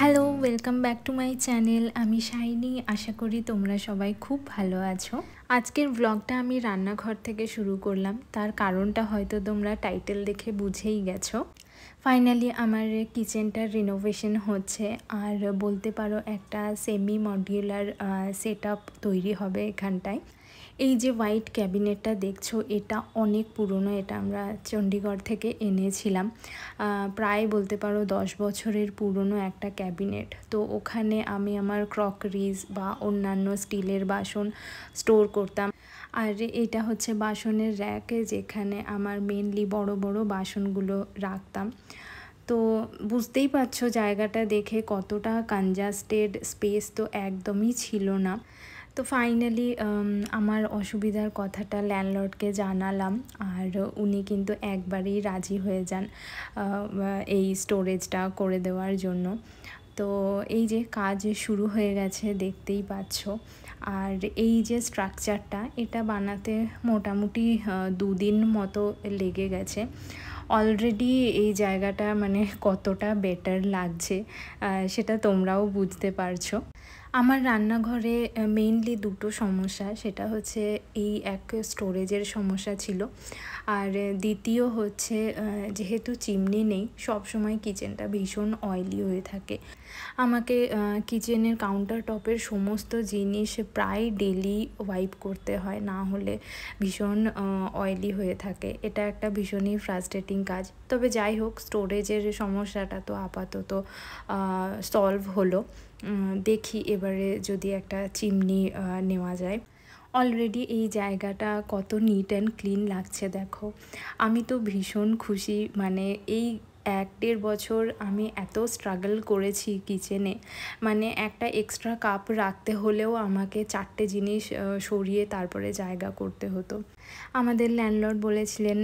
Hello, welcome back to my channel. আমি shiny. আশা করি তোমরা সবাই খুব ভালো আছো। আজকের ব্লগটা আমি রান্নাঘর থেকে শুরু করলাম, তার কারণটা হয়তো তোমরা টাইটেল দেখে বুঝেই গেছো। ফাইনালি আমার কিচেনটার রিনোভেশন হচ্ছে, আর বলতে পারো একটা সেমি মডিউলার সেট আপ তৈরি হবে এখানটায়। এই যে হোয়াইট ক্যাবিনেটটা দেখছো, এটা অনেক পুরনো। এটা আমরা চণ্ডীগড় থেকে এনেছিলাম। প্রায় বলতে পারো 10 বছরের পুরনো একটা ক্যাবিনেট। তো ওখানে আমি আমার ক্রকারিজ বা অন্যান্য স্টিলের বাসন স্টোর করতাম। আর এটা হচ্ছে বাসনের র্যাকে, যেখানে আমার মেনলি বড় বড় বাসনগুলো রাখতাম। তো বুঝতেই পারছো জায়গাটা দেখে কতটা কনজাস্টেড, স্পেস তো একদমই ছিল না। তো ফাইনালি আমার অসুবিধার কথাটা ল্যান্ডলর্ডকে জানালাম, আর উনি কিন্তু একবারেই রাজি হয়ে যান এই স্টোরেজটা করে দেওয়ার জন্য। তো এই যে কাজ শুরু হয়ে গেছে, দেখতেই পাচ্ছ। আর এই যে স্ট্রাকচারটা, এটা বানাতে মোটামুটি 2 দিন মতো লেগে গেছে। অলরেডি এই জায়গাটা মানে কতটা বেটার লাগছে সেটা তোমরাও বুঝতে পারছো। আমার রান্নাঘরে মেইনলি দুটো সমস্যা, সেটা হচ্ছে এই এক স্টোরেজের সমস্যা ছিল, আর দ্বিতীয় হচ্ছে যেহেতু চিমনি নেই, সব সময় কিচেনটা ভীষণ অয়েলি হয়ে থাকে। আমাকে কিচেনের কাউন্টার টপের সমস্ত জিনিস প্রায় ডেলি ওয়াইপ করতে হয়, না হলে ভীষণ অয়েলি হয়ে থাকে। এটা একটা ভীষণই ফ্রাস্ট্রেটিং কাজ। তবে যাই হোক, স্টোরেজের সমস্যাটা তো আপাতত সলভ হলো। দেখি এবারে যদি একটা চিমনি নেওয়া যায়। অলরেডি এই জায়গাটা কত নিট অ্যান্ড ক্লিন লাগছে দেখো। আমি তো ভীষণ খুশি। মানে এই 1-1.5 বছর আমি এত স্ট্রাগল করেছি কিচেনে। মানে একটা এক্সট্রা কাপ রাখতে হলেও আমাকে 4টে জিনিস সরিয়ে তারপরে জায়গা করতে হতো। আমাদের ল্যান্ডলর্ড বলেছিলেন,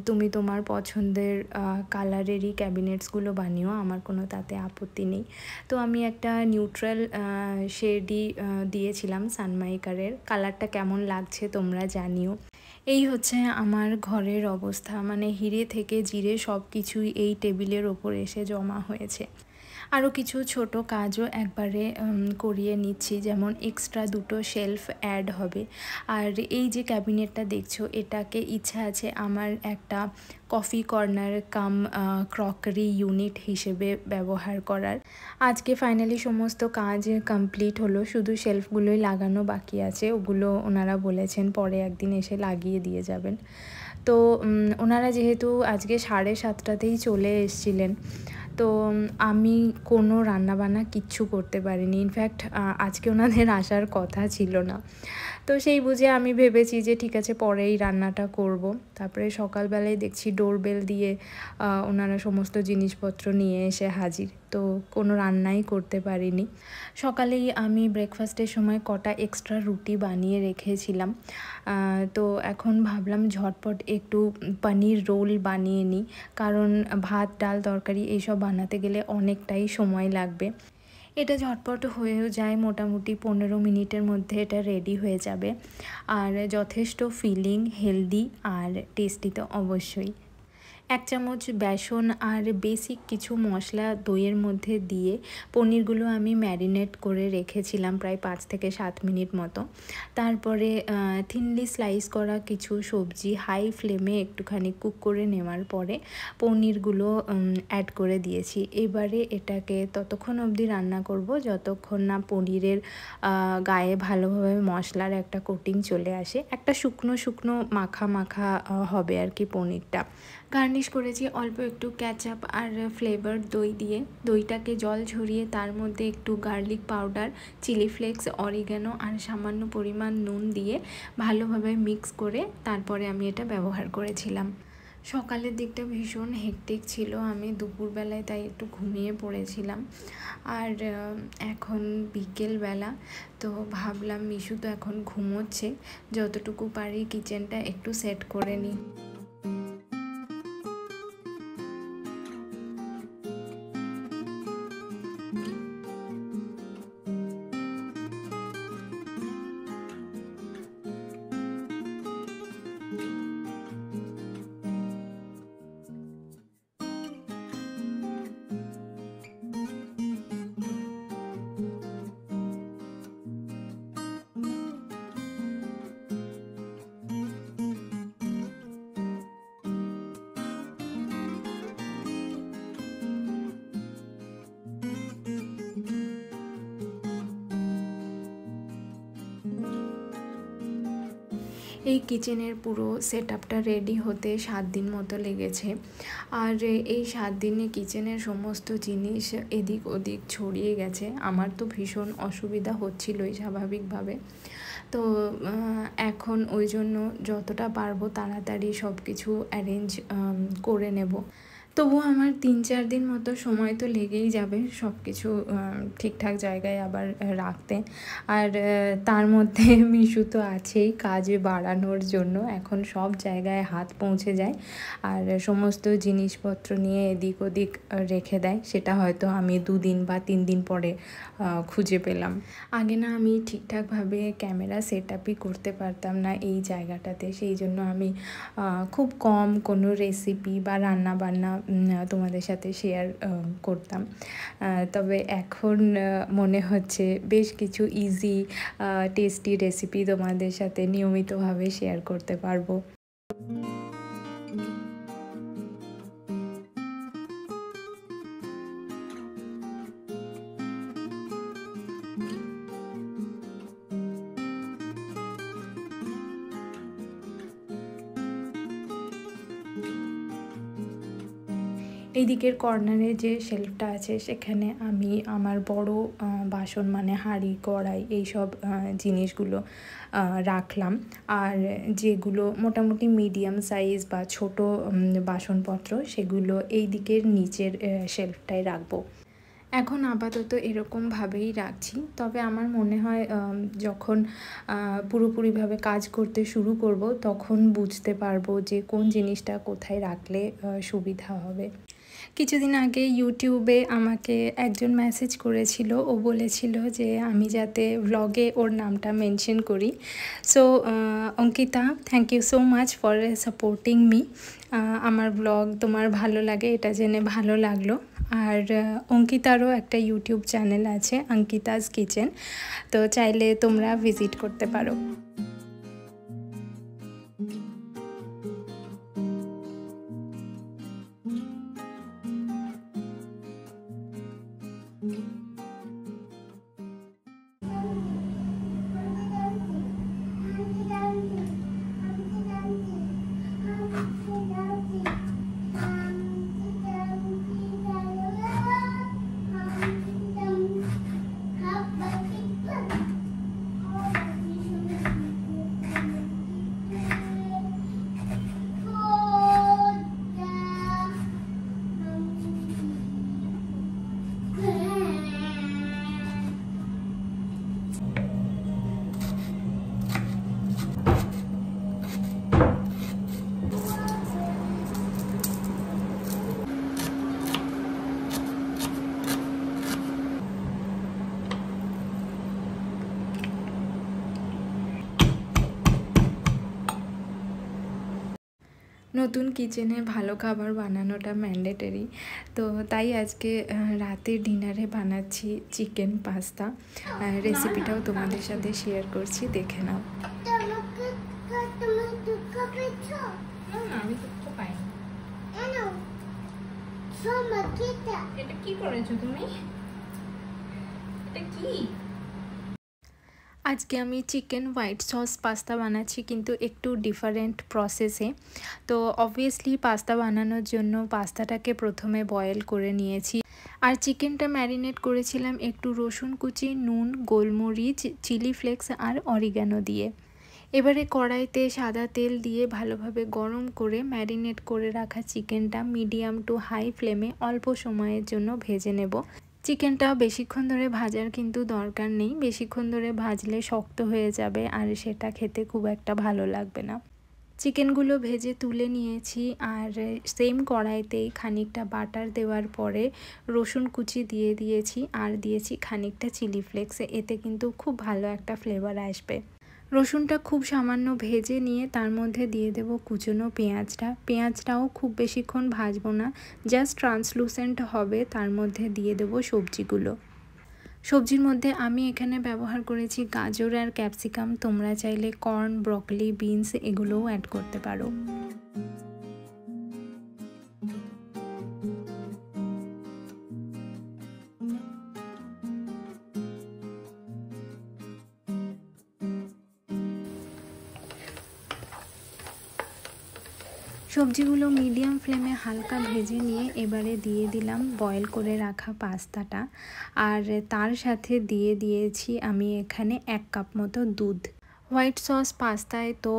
তুমি তোমার পছন্দের কালারেরই ক্যাবিনেটসগুলো বানিও, আমার কোনো তাতে আপত্তি নেই। তো আমি একটা নিউট্রাল শেডই দিয়েছিলাম সানমাইকারের। কালারটা কেমন লাগছে তোমরা জানিও। এই হচ্ছে আমার ঘরের অবস্থা। মানে হিরে থেকে জিরে সব কিছুই এই টেবিলের ওপর এসে জমা হয়েছে। আরও কিছু ছোট কাজও একবারে করিয়ে নিচ্ছি, যেমন এক্সট্রা 2টো শেলফ অ্যাড হবে। আর এই যে ক্যাবিনেটটা দেখছো, এটাকে ইচ্ছা আছে আমার একটা কফি কর্নার কাম ক্রকারি ইউনিট হিসেবে ব্যবহার করার। আজকে ফাইনালি সমস্ত কাজ কমপ্লিট হলো, শুধু শেলফগুলোই লাগানো বাকি আছে। ওগুলো ওনারা বলেছেন পরে একদিন এসে লাগিয়ে দিয়ে যাবেন। তো ওনারা যেহেতু আজকে 7:30টাতেই চলে এসেছিলেন, তো আমি কোনো রান্নাবান্না কিচ্ছু করতে পারিনি। ইনফ্যাক্ট আজকে ওনাদের আসার কথা ছিল না। তো সেই বুঝে আমি ভেবেছি যে ঠিক আছে, পরেই রান্নাটা করব। তারপরে সকালবেলায় দেখছি ডোরবেল দিয়ে ওনারা সমস্ত জিনিসপত্র নিয়ে এসে হাজির। তো কোনো রান্নাই করতে পারিনি। সকালেই আমি ব্রেকফাস্টের সময় কটা এক্সট্রা রুটি বানিয়ে রেখেছিলাম। তো এখন ভাবলাম ঝটপট একটু পনির রোল বানিয়ে নিই, কারণ ভাত, ডাল, তরকারি এইসব বানাতে গেলে অনেকটাই সময় লাগবে। এটা ঝটপট হয়েও যায়, মোটামুটি 15 মিনিটের মধ্যে এটা রেডি হয়ে যাবে। আর যথেষ্ট ফিলিং, হেলদি আর টেস্টি তো অবশ্যই। 1 চামচ বেসন আর বেসিক কিছু মশলা দইয়ের মধ্যে দিয়ে পনিরগুলো আমি ম্যারিনেট করে রেখেছিলাম প্রায় 5 থেকে 7 মিনিট মতো। তারপরে থিনলি স্লাইস করা কিছু সবজি হাই ফ্লেমে একটুখানি কুক করে নেওয়ার পরে পনিরগুলো অ্যাড করে দিয়েছি। এবারে এটাকে ততক্ষণ অবধি রান্না করব যতক্ষণ না পনিরের গায়ে ভালোভাবে মশলার একটা কোটিং চলে আসে। একটা শুকনো শুকনো মাখা মাখা হবে আর কি পনিরটা। গার্নিশ করেছি অল্প একটু ক্যাচআপ আর ফ্লেভার দই দিয়ে। দইটাকে জল ঝরিয়ে তার মধ্যে একটু garlic powder, chilli flakes, oregano আর সামান্য পরিমাণ নুন দিয়ে ভালোভাবে মিক্স করে তারপরে আমি এটা ব্যবহার করেছিলাম। সকালের দিকটা ভীষণ হেকটিক ছিল, আমি দুপুরবেলায় তাই একটু ঘুমিয়ে পড়েছিলাম। আর এখন বিকেলবেলা, তো ভাবলাম মিশু তো এখন ঘুমোচ্ছে, যতটুকু পারি কিচেনটা একটু সেট করে নিই। এই কিচেনের পুরো সেটআপটা রেডি হতে 7 দিন মতো লেগেছে। আর এই 7 দিনে কিচেনের সমস্ত জিনিস এদিক ওদিক ছড়িয়ে গেছে। আমার তো ভীষণ অসুবিধা হচ্ছিলই স্বাভাবিকভাবে। তো এখন ওই জন্য যতটা পারবো তাড়াতাড়ি সব কিছু অ্যারেঞ্জ করে নেব। তবুও আমার 3-4 দিন মতো সময় তো লেগেই যাবে সব কিছু ঠিকঠাক জায়গায় আবার রাখতে। আর তার মধ্যে মিশু তো আছেই কাজে বাড়ানোর জন্য, এখন সব জায়গায় হাত পৌঁছে যায় আর সমস্ত জিনিসপত্র নিয়ে এদিক ওদিক রেখে দেয়। সেটা হয়তো আমি 2 দিন বা 3 দিন পরে খুঁজে পেলাম। আগে না আমি ঠিকঠাকভাবে ক্যামেরা সেটআপই করতে পারতাম না এই জায়গাটাতে, সেই জন্য আমি খুব কম কোনো রেসিপি বা রান্নাবান্না তোমাদের সাথে শেয়ার করতাম। তবে এখন মনে হচ্ছে বেশ কিছু ইজি টেস্টি রেসিপি তোমাদের সাথে নিয়মিতভাবে শেয়ার করতে পারবো। এই দিকের কর্নারে যে শেলফটা আছে সেখানে আমি আমার বড় বাসন মানে হাঁড়ি কড়াই এইসব জিনিসগুলো রাখলাম। আর যেগুলো মোটামুটি মিডিয়াম সাইজ বা ছোট বাসনপত্র সেগুলো এই দিকের নিচের শেলফটায় রাখবো। এখন আপাতত এরকমভাবেই রাখছি। তবে আমার মনে হয় যখন পুরোপুরিভাবে কাজ করতে শুরু করব তখন বুঝতে পারবো যে কোন জিনিসটা কোথায় রাখলে সুবিধা হবে। কিছুদিন আগে ইউটিউবে আমাকে একজন মেসেজ করেছিল, ও বলেছিল যে আমি যাতে ভ্লগে ওর নামটা মেনশন করি। So Ankita, thank you so much for supporting me. আমার ব্লগ তোমার ভালো লাগে এটা জেনে ভালো লাগলো। আর অঙ্কিতারও একটা ইউটিউব চ্যানেল আছে, অঙ্কিতাস কিচেন, তো চাইলে তোমরা ভিজিট করতে পারো। নতুন কিচেনে ভালো খাবার বানানোটা ম্যান্ডেটরি, তো তাই আজকে রাতের ডিনারে বানাচ্ছি চিকেন পাস্তা। রেসিপিটাও তোমাদের সাথে শেয়ার করছি, দেখে নাও। আমি দুঃখ পাইনি। এটা কি করেছো তুমি? এটা কি? আজকে আমি চিকেন হোয়াইট সস পাস্তা বানাচ্ছি, কিন্তু একটু ডিফারেন্ট প্রসেসে। তো অবভিয়াসলি পাস্তা বানানোর জন্য পাস্তাটাকে প্রথমে বয়েল করে নিয়েছি। আর চিকেনটা ম্যারিনেট করেছিলাম একটু রসুন কুচি, নুন, গোলমরিচ, চিলি ফ্লেক্স আর অরিগ্যানো দিয়ে। এবারে কড়াইতে সাদা তেল দিয়ে ভালোভাবে গরম করে ম্যারিনেট করে রাখা চিকেনটা মিডিয়াম টু হাই ফ্লেমে অল্প সময়ের জন্য ভেজে নেব। চিকেনটা বেশিক্ষণ ধরে ভাজার কিন্তু দরকার নেই, বেশিক্ষণ ধরে ভাজলে শক্ত হয়ে যাবে আর সেটা খেতে খুব একটা ভালো লাগবে না। চিকেনগুলো ভেজে তুলে নিয়েছি আর সেম কড়াইতেই খানিকটা বাটার দেওয়ার পরে রসুন কুচি দিয়ে দিয়েছি আর দিয়েছি খানিকটা চিলি ফ্লেক্স। এতে কিন্তু খুব ভালো একটা ফ্লেভার আসবে। রসুনটা খুব সামান্য ভেজে নিয়ে তার মধ্যে দিয়ে দেব কুচনো পেঁয়াজটাও খুব বেশিক্ষণ ভাজবো না, জাস্ট ট্রান্সলুসেন্ট হবে। তার মধ্যে দিয়ে দেব সবজিগুলো। সবজির মধ্যে আমি এখানে ব্যবহার করেছি গাজর আর ক্যাপসিকাম, তোমরা চাইলে কর্ন, ব্রকলি, বিনস এগুলোও অ্যাড করতে পারো। সবজিগুলো মিডিয়াম ফ্লেমে হালকা ভেজে নিয়ে এবারে দিয়ে দিলাম বয়েল করে রাখা পাস্তাটা, আর তার সাথে দিয়ে দিয়েছি আমি এখানে 1 কাপ মতো দুধ। হোয়াইট সস পাস্তায় তো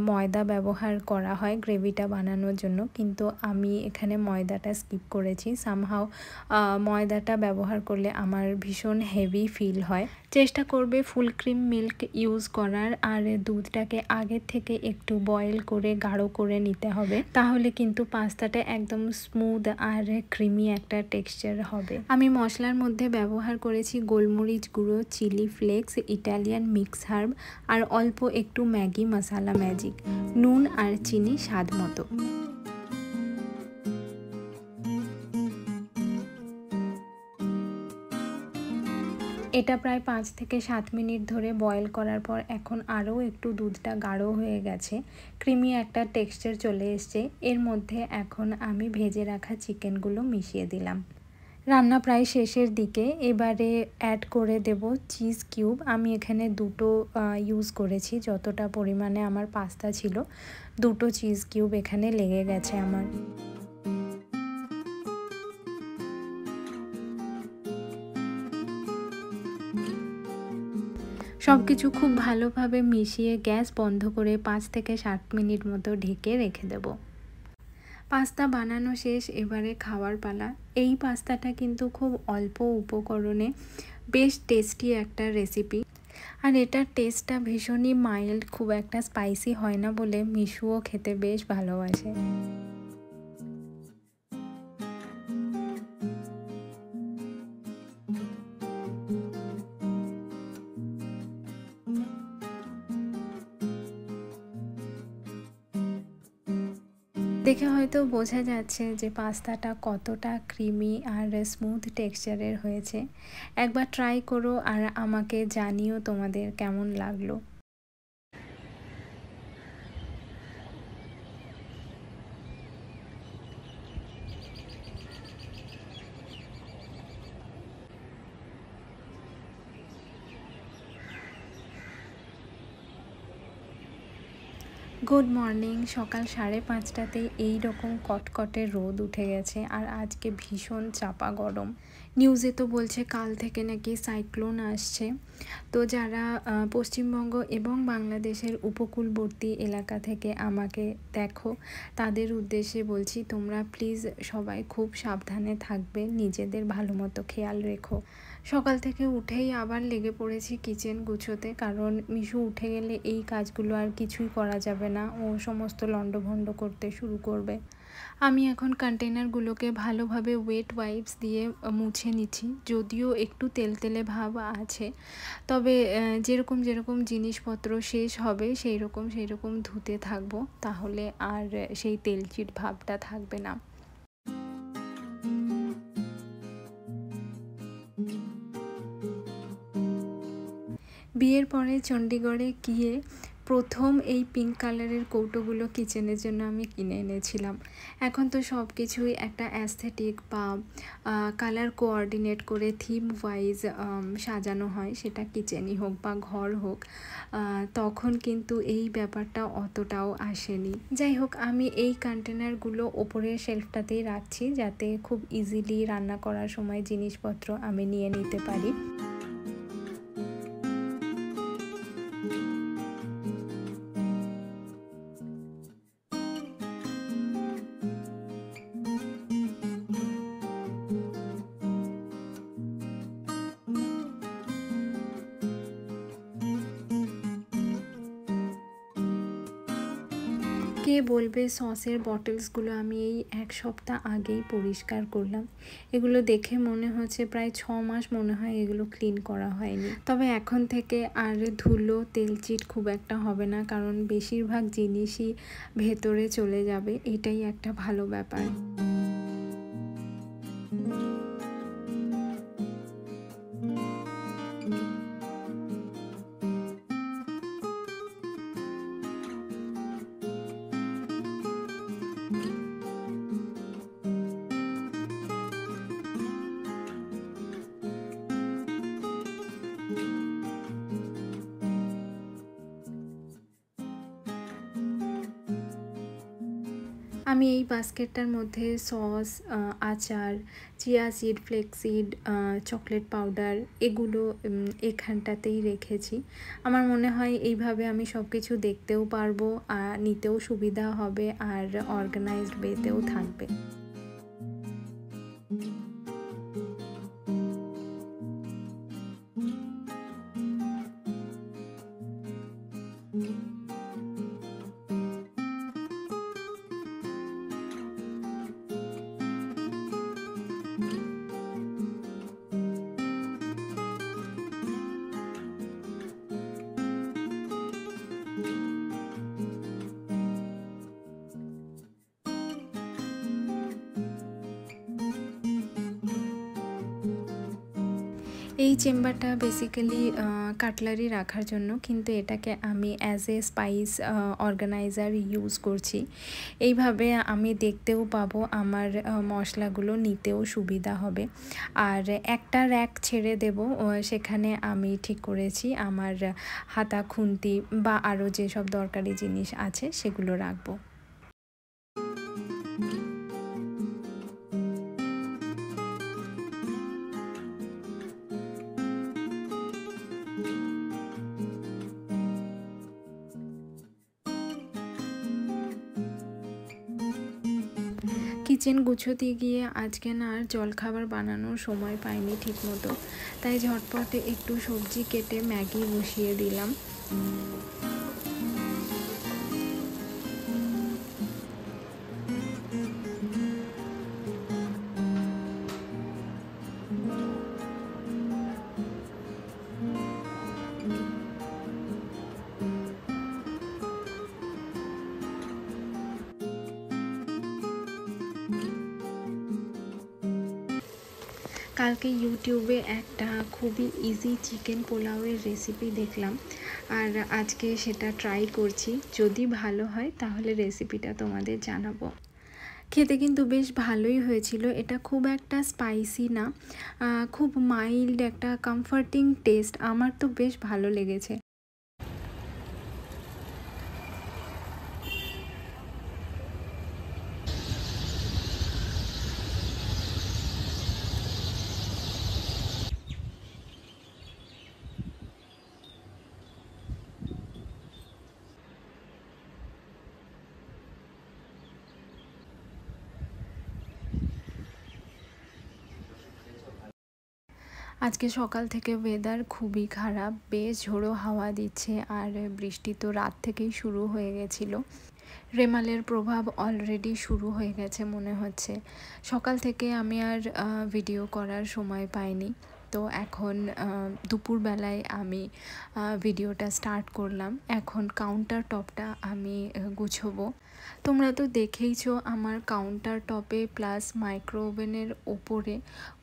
ময়দা ব্যবহার করা হয় গ্রেভিটা বানানোর জন্য, কিন্তু আমি এখানে ময়দাটা স্কিপ করেছি। সামহাও ময়দাটা ব্যবহার করলে আমার ভীষণ হেভি ফিল হয়। চেষ্টা করবে ফুল ক্রিম মিল্ক ইউজ করার, আর দুধটাকে আগের থেকে একটু বয়েল করে গাঢ় করে নিতে হবে, তাহলে কিন্তু পাস্তাটা একদম স্মুথ আর ক্রিমি একটা টেক্সচার হবে। আমি মশলার মধ্যে ব্যবহার করেছি গোলমরিচ গুঁড়ো, chilli flakes, Italian mix herb, আর অল্প একটু ম্যাগি মশলা ম্যাজিক, নুন আর চিনি স্বাদ মতো। এটা প্রায় 5 থেকে 7 মিনিট ধরে বয়েল করার পর এখন আরও একটু দুধটা গাঢ় হয়ে গেছে, ক্রিমি একটা টেক্সচার চলে এসছে। এর মধ্যে এখন আমি ভেজে রাখা চিকেনগুলো মিশিয়ে দিলাম। রান্না প্রায় শেষের দিকে, এবারে অ্যাড করে দেব চিজ কিউব। আমি এখানে 2টো ইউজ করেছি, যতটা পরিমাণে আমার পাস্তা ছিল 2টো চিজ কিউব এখানে লেগে গেছে আমার। সব কিছু খুব ভালোভাবে মিশিয়ে গ্যাস বন্ধ করে 5 থেকে 7 মিনিট মতো ঢেকে রেখে দেব। পাস্তা বানানো শেষ, এবারে খাওয়ার পালা। এই পাস্তাটা কিন্তু খুব অল্প উপকরণে বেশ টেস্টি একটা রেসিপি, আর এটার টেস্টটা ভীষণই মাইল্ড, খুব একটা স্পাইসি হয় না বলে মিশুও খেতে বেশ ভালোবাসে। দেখে হয়তো বোঝা যাচ্ছে যে পাস্তাটা কতটা ক্রিমি আর স্মুথ টেক্সচারের হয়েছে। একবার ট্রাই করো আর আমাকে জানিও তোমাদের কেমন লাগলো। Good morning. সকাল 5:30তেই এইরকম কটকটে রোদ উঠে গেছে, আর আজকে ভীষণ চাপা গরম। নিউজে তো বলছে কাল থেকে নাকি সাইক্লোন আসছে। তো যারা পশ্চিমবঙ্গ এবং বাংলাদেশের উপকূলবর্তী এলাকা থেকে আমাকে দেখো, তাদের উদ্দেশ্যে বলছি তোমরা প্লিজ সবাই খুব সাবধানে থাকবে, নিজেদের ভালো মতো খেয়াল রেখো। সকাল থেকে উঠেই আবার লেগে পড়েছি কিচেন গুছোতে, কারণ মিশু উঠে গেলে এই কাজগুলো আর কিছুই করা যাবে না, ও সমস্ত লণ্ডভণ্ড করতে শুরু করবে। আমি এখন কন্টেনারগুলোকে ভালোভাবে ওয়েট ওয়াইপস দিয়ে মুছে নিচ্ছি, যদিও একটু তেলতেলে ভাব আছে, তবে যেরকম যেরকম জিনিসপত্র শেষ হবে সেই রকম ধুতে থাকবো, তাহলে আর সেই তেলচিট ভাবটা থাকবে না। বিয়ের পরে চণ্ডীগড়ে গিয়ে প্রথম এই পিঙ্ক কালারের কৌটোগুলো কিচেনের জন্য আমি কিনে এনেছিলাম। এখন তো সব কিছুই একটা অ্যাস্থেটিক বা কালার কোঅর্ডিনেট করে থিম ওয়াইজ সাজানো হয়, সেটা কিচেনই হোক বা ঘর হোক। তখন কিন্তু এই ব্যাপারটা অতটাও আসেনি। যাই হোক, আমি এই কন্টেনারগুলো ওপরের শেলফটাতেই রাখছি, যাতে খুব ইজিলি রান্না করার সময় জিনিসপত্র আমি নিয়ে নিতে পারি। কে বলবে সসের বটলসগুলো আমি এই 1 সপ্তাহ আগেই পরিষ্কার করলাম। এগুলো দেখে মনে হচ্ছে প্রায় 6 মাস মনে হয় এগুলো ক্লিন করা হয়নি। তবে এখন থেকে আর ধুলো তেলচিট খুব একটা হবে না, কারণ বেশিরভাগ জিনিসই ভেতরে চলে যাবে, এটাই একটা ভালো ব্যাপার। আমি এই বাস্কেটটার মধ্যে সস, আচার, chia seed, flakes seed, chocolate powder এগুলো এখানটাতেই রেখেছি। আমার মনে হয় এইভাবে আমি সব কিছু দেখতেও পারবো, নিতেও সুবিধা হবে আর অর্গানাইজড ওয়েতেও থাকবে। এই চেম্বারটা বেসিক্যালি কাটলারি রাখার জন্য, কিন্তু এটাকে আমি as a spice organiser use করছি। এইভাবে আমি দেখতেও পাবো, আমার মশলাগুলো নিতেও সুবিধা হবে। আর একটা র্যাক ছেড়ে দেব, সেখানে আমি ঠিক করেছি আমার হাতা, খুন্তি বা আরও যেসব দরকারি জিনিস আছে সেগুলো রাখবো। কিচেন গুছোতে গিয়ে আজকে না আর জলখাবার বানানোর সময় পাইনি ঠিকমতো, তাই ঝটপটে একটু সবজি কেটে ম্যাগি বসিয়ে দিলাম। কালকে ইউটিউবে একটা খুবই ইজি চিকেন পোলাওয়ের রেসিপি দেখলাম, আর আজকে সেটা ট্রাই করছি। যদি ভালো হয় তাহলে রেসিপিটা তোমাদের জানাবো। খেতে কিন্তু বেশ ভালোই হয়েছিল। এটা খুব একটা স্পাইসি না, খুব মাইল্ড একটা কমফর্টিং টেস্ট। আমার তো বেশ ভালো লেগেছে। আজকে সকাল থেকে ওয়েদার খুবই খারাপ, বেশ ঝোড়ো হাওয়া দিচ্ছে, আর বৃষ্টি তো রাত থেকেই শুরু হয়ে গেছিলো। রেমালের প্রভাব অলরেডি শুরু হয়ে গেছে মনে হচ্ছে। সকাল থেকে আমি আর ভিডিও করার সময় পাইনি, তো এখন দুপুরবেলায় আমি ভিডিওটা স্টার্ট করলাম। এখন কাউন্টার টপটা আমি গুছবো। তোমরা তো দেখেইছো আমার কাউন্টার টপে প্লাস মাইক্রো ওভেনের ওপরে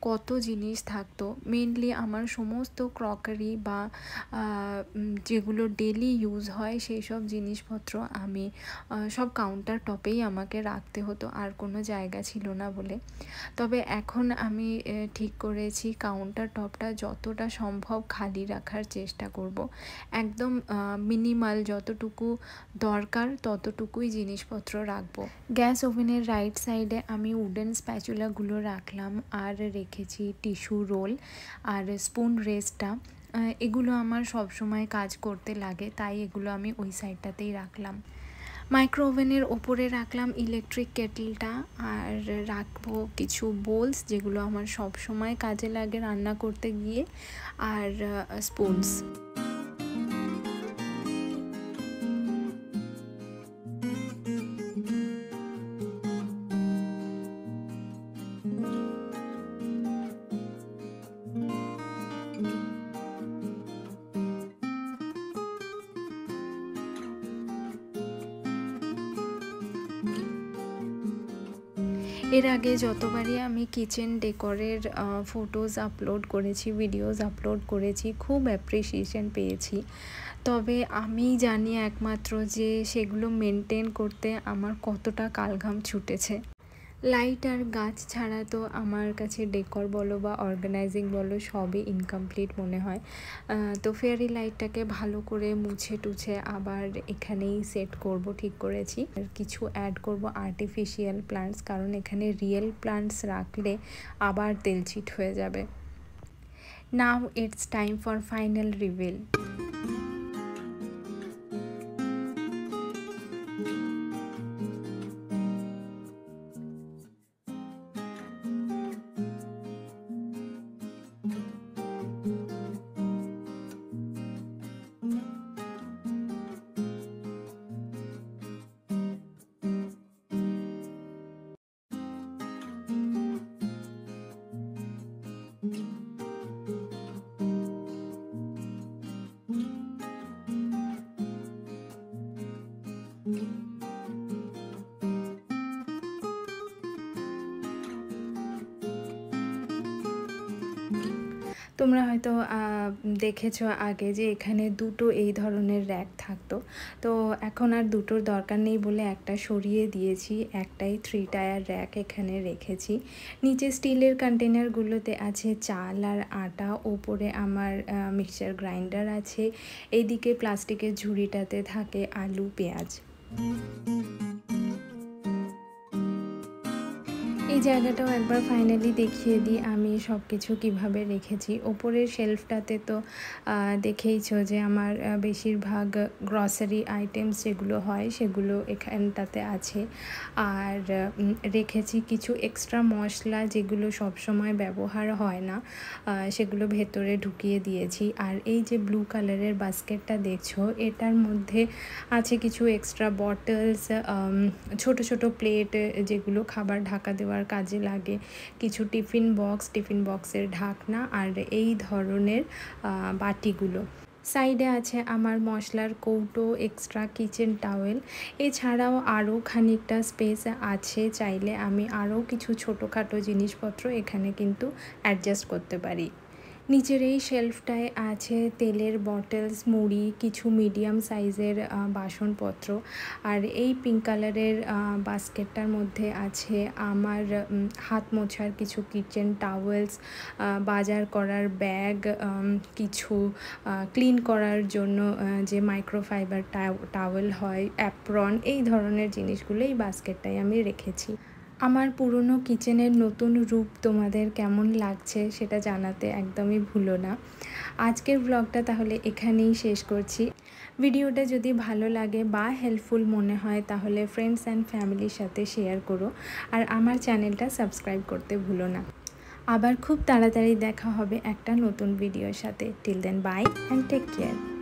কত জিনিস থাকতো। মেনলি আমার সমস্ত ক্রকারি বা যেগুলো ডেলি ইউজ হয় সেই সব জিনিসপত্র আমি সব কাউন্টার টপেই আমাকে রাখতে হতো, আর কোনো জায়গা ছিল না বলে। তবে এখন আমি ঠিক করেছি কাউন্টার টপটা যতটা সম্ভব খালি রাখার চেষ্টা করব। একদম মিনিমাল, যতটুকু দরকার ততটুকুই জিনিসপত্র রাখবো। গ্যাস ওভেনের রাইট সাইডে আমি উডেন স্প্যাচুলাগুলো রাখলাম, আর রেখেছি টিস্যু রোল আর স্পুন রেস্টটা। এগুলো আমার সব সময় কাজ করতে লাগে, তাই এগুলো আমি ওই সাইডটাতেই রাখলাম। মাইক্রো ওভেনের ওপরে রাখলাম ইলেকট্রিক কেটলটা, আর রাখবো কিছু বোলস যেগুলো আমার সব সময় কাজে লাগে রান্না করতে গিয়ে, আর স্পুনস। এর আগে যতবারই আমি কিচেন ডেকোরের ফটোজ আপলোড করেছি, ভিডিওস আপলোড করেছি, খুব অ্যাপ্রিসিয়েশন পেয়েছি। তবে আমি জানি একমাত্র যে সেগুলো মেনটেন করতে আমার কতটা কালঘাম ছুটেছে। লাইট আর গাছ ছাড়া তো আমার কাছে ডেকর বলো বা অর্গানাইজিং বলো সবই ইনকমপ্লিট মনে হয়। তো ফেয়ারি লাইটটাকে ভালো করে মুছে টুছে আবার এখানেই সেট করব ঠিক করেছি। আর কিছু অ্যাড করব আর্টিফিশিয়াল প্লান্টস, কারণ এখানে রিয়েল প্লান্টস রাখলে আবার তেলচিট হয়ে যাবে। Now it's time for final reveal. তোমরা হয়তো দেখেছো আগে যে এখানে দুটো এই ধরনের র্যাক থাকতো, তো এখন আর দুটোর দরকার নেই বলে একটা সরিয়ে দিয়েছি, একটাই 3 টায়ার র্যাক এখানে রেখেছি। নিচে স্টিলের কন্টেনারগুলোতে আছে চাল আর আটা, ওপরে আমার মিক্সচার গ্রাইন্ডার আছে, এইদিকে প্লাস্টিকের ঝুড়িটাতে থাকে আলু পেঁয়াজ। এই জায়গাটাও একবার ফাইনালি দেখিয়ে দিই আমি সব কিছু কীভাবে রেখেছি। ওপরের শেলফটাতে তো দেখেইছো যে আমার বেশিরভাগ গ্রসারি আইটেমস যেগুলো হয় সেগুলো এখানটাতে আছে। আর রেখেছি কিছু এক্সট্রা মশলা যেগুলো সবসময় ব্যবহার হয় না, সেগুলো ভেতরে ঢুকিয়ে দিয়েছি। আর এই যে ব্লু কালারের বাস্কেটটা দেখছো, এটার মধ্যে আছে কিছু এক্সট্রা বটলস, ছোট ছোট প্লেট যেগুলো খাবার ঢাকা দেওয়ার কাজে লাগে, কিছু টিফিন বক্সের ঢাকনা আর এই ধরনের বাটিগুলো। সাইডে আছে আমার মশলার কৌটো, এক্সট্রা কিচেন টাওয়েল। এছাড়াও আরও খানিকটা স্পেস আছে, চাইলে আমি আরও কিছু ছোটোখাটো জিনিসপত্র এখানে কিন্তু অ্যাডজাস্ট করতে পারি। নিচের এই শেলফটায় আছে তেলের বটলস, মুড়ি, কিছু মিডিয়াম সাইজের বাসনপত্র। আর এই পিঙ্ক কালারের বাস্কেটটার মধ্যে আছে আমার হাত মোছার কিছু কিচেন টাওয়েলস, বাজার করার ব্যাগ, কিছু ক্লিন করার জন্য যে মাইক্রোফাইবার টাওয়েল হয়, অ্যাপ্রন, এই ধরনের জিনিসগুলো এই বাস্কেটটায় আমি রেখেছি। আমার পুরনো কিচেনের নতুন রূপ তোমাদের কেমন লাগছে সেটা জানাতে একদমই ভুলো না। আজকের ব্লগটা তাহলে এখানেই শেষ করছি। ভিডিওটা যদি ভালো লাগে বা হেল্পফুল মনে হয় তাহলে ফ্রেন্ডস অ্যান্ড ফ্যামিলির সাথে শেয়ার করো, আর আমার চ্যানেলটা সাবস্ক্রাইব করতে ভুলো না। আবার খুব তাড়াতাড়ি দেখা হবে একটা নতুন ভিডিওর সাথে। Till then bye and take care.